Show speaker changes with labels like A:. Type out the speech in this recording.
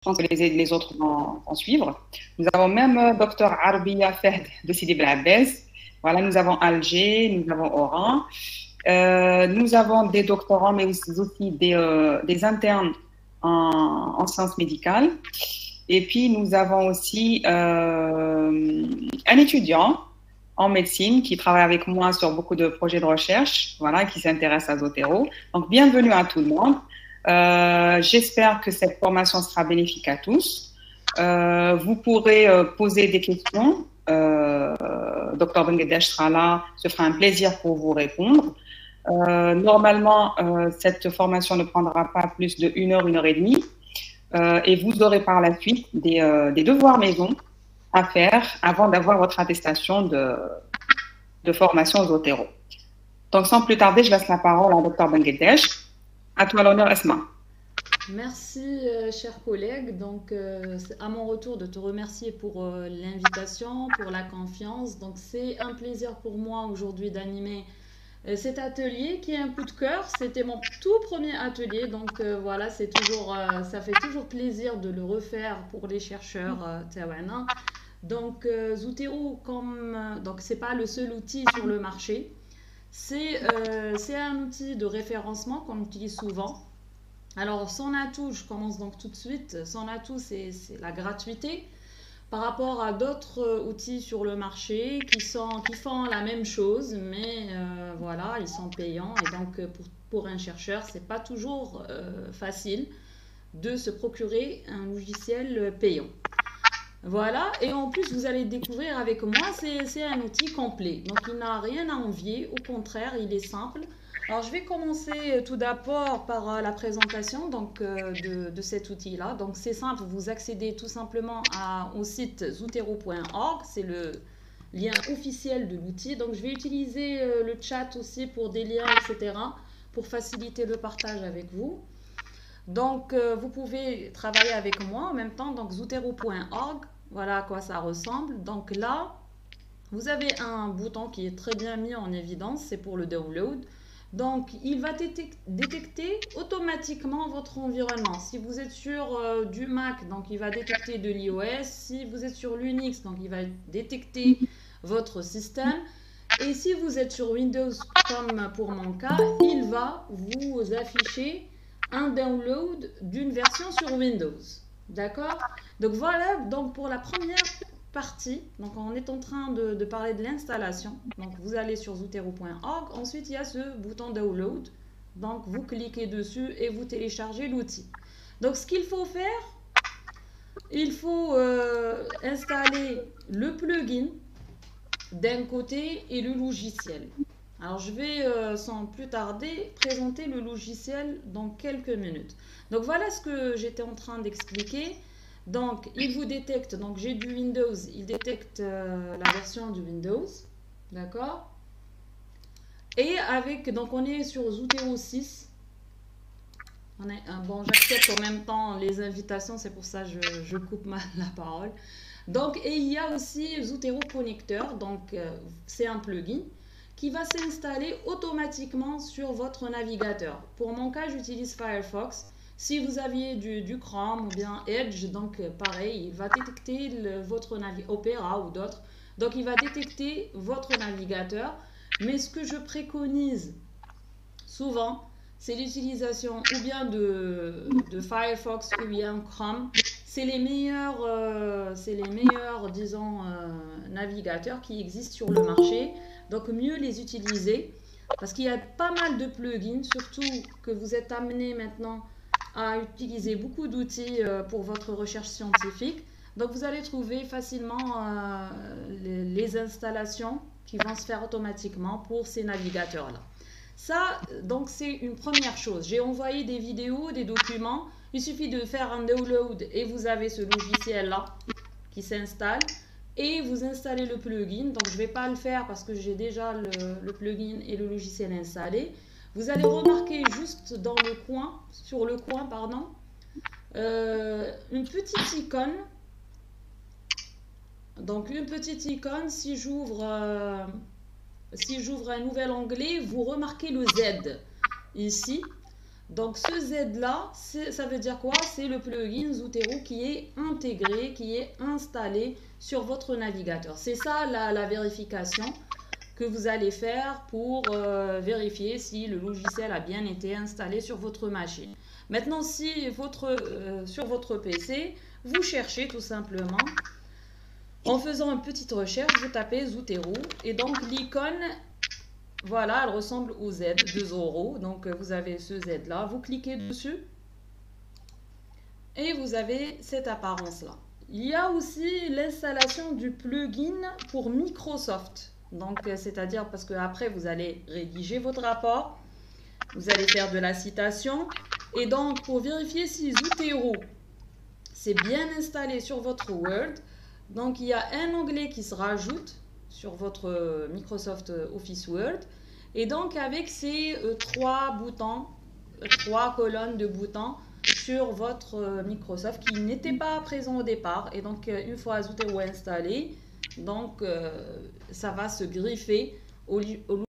A: pense que les autres vont suivre. Nous avons même Dr Arbia Fahd de Sidi Belabès. Voilà, nous avons Alger, nous avons Oran. Nous avons des doctorants, mais aussi des internes en sciences médicales. Et puis, nous avons aussi un étudiant en médecine qui travaille avec moi sur beaucoup de projets de recherche, voilà, qui s'intéresse à Zotero. Donc, bienvenue à tout le monde. J'espère que cette formation sera bénéfique à tous. Vous pourrez poser des questions. Dr Benguedesh sera là, ce sera un plaisir pour vous répondre. Normalement, cette formation ne prendra pas plus de 1 heure et demie. Et vous aurez par la suite des devoirs maison à faire avant d'avoir votre attestation de formation aux Zotero. Donc, sans plus tarder, je laisse la parole à Dr Benguedesh. À toi l'honneur, Esma.
B: Merci, chers collègues. Donc, c'est à mon retour de te remercier pour l'invitation, pour la confiance. Donc, c'est un plaisir pour moi aujourd'hui d'animer cet atelier qui est un coup de cœur. C'était mon tout premier atelier. Donc, voilà, c'est toujours, ça fait toujours plaisir de le refaire pour les chercheurs. Donc, Zotero, donc, c'est pas le seul outil sur le marché. C'est un outil de référencement qu'on utilise souvent. Alors, son atout, je commence donc tout de suite, son atout, c'est la gratuité par rapport à d'autres outils sur le marché qui font la même chose, mais voilà, ils sont payants. Et donc, pour un chercheur, c'est pas toujours facile de se procurer un logiciel payant. Voilà, et en plus, vous allez découvrir avec moi, c'est un outil complet. Donc, il n'a rien à envier, au contraire, il est simple. Alors, je vais commencer tout d'abord par la présentation donc, de cet outil-là. Donc, c'est simple, vous accédez tout simplement au site zotero.org, c'est le lien officiel de l'outil. Donc, je vais utiliser le chat aussi pour des liens, etc., pour faciliter le partage avec vous. Donc, vous pouvez travailler avec moi en même temps, donc zotero.org, voilà à quoi ça ressemble. Donc là, vous avez un bouton qui est très bien mis en évidence, c'est pour le download. Donc, il va détecter automatiquement votre environnement. Si vous êtes sur du Mac, donc il va détecter de l'iOS. Si vous êtes sur l'Unix, donc il va détecter votre système. Et si vous êtes sur Windows, comme pour mon cas, il va vous afficher un download d'une version sur Windows. D'accord? Donc voilà, donc pour la première partie, donc on est en train de parler de l'installation. Donc vous allez sur zotero.org, ensuite il y a ce bouton download. Donc vous cliquez dessus et vous téléchargez l'outil. Donc ce qu'il faut faire, il faut installer le plugin d'un côté et le logiciel. Alors je vais sans plus tarder présenter le logiciel dans quelques minutes. Donc voilà ce que j'étais en train d'expliquer. Donc il vous détecte, donc j'ai du Windows, il détecte la version du Windows, d'accord? Et avec, donc on est sur Zotero 6. Bon, j'accepte en même temps les invitations, c'est pour ça que je coupe la parole. Donc, et il y a aussi Zotero Connecteur, donc c'est un plugin qui va s'installer automatiquement sur votre navigateur. Pour mon cas, j'utilise Firefox. Si vous aviez du Chrome ou bien Edge, donc pareil, il va détecter votre Opera ou d'autres. Donc, il va détecter votre navigateur. Mais ce que je préconise souvent, c'est l'utilisation ou bien de Firefox ou bien Chrome. C'est les meilleurs, disons, navigateurs qui existent sur le marché. Donc, mieux les utiliser parce qu'il y a pas mal de plugins, surtout que vous êtes amené maintenant à utiliser beaucoup d'outils pour votre recherche scientifique. Donc, vous allez trouver facilement les installations qui vont se faire automatiquement pour ces navigateurs-là. Ça, donc, c'est une première chose. J'ai envoyé des vidéos, des documents. Il suffit de faire un download et vous avez ce logiciel-là qui s'installe. Et vous installez le plugin. Donc, je ne vais pas le faire parce que j'ai déjà le plugin et le logiciel installé. Vous allez remarquer juste dans le coin, sur le coin, pardon, une petite icône. Donc, une petite icône, si j'ouvre un nouvel onglet, vous remarquez le Z ici. Donc ce Z-là, ça veut dire quoi? C'est le plugin Zotero qui est intégré, qui est installé sur votre navigateur. C'est ça la vérification que vous allez faire pour vérifier si le logiciel a bien été installé sur votre machine. Maintenant, si sur votre PC, vous cherchez tout simplement, en faisant une petite recherche, vous tapez Zotero et donc l'icône, voilà, elle ressemble au Z de Zoro. Donc vous avez ce Z là, vous cliquez dessus et vous avez cette apparence là. Il y a aussi l'installation du plugin pour Microsoft. Donc c'est-à-dire parce que après vous allez rédiger votre rapport, vous allez faire de la citation et donc pour vérifier si Zotero c'est bien installé sur votre Word, donc il y a un onglet qui se rajoute sur votre Microsoft Office Word et donc avec ces trois boutons, trois colonnes de boutons sur votre Microsoft qui n'étaient pas présents au départ et donc une fois Zotero installé, donc ça va se griffer au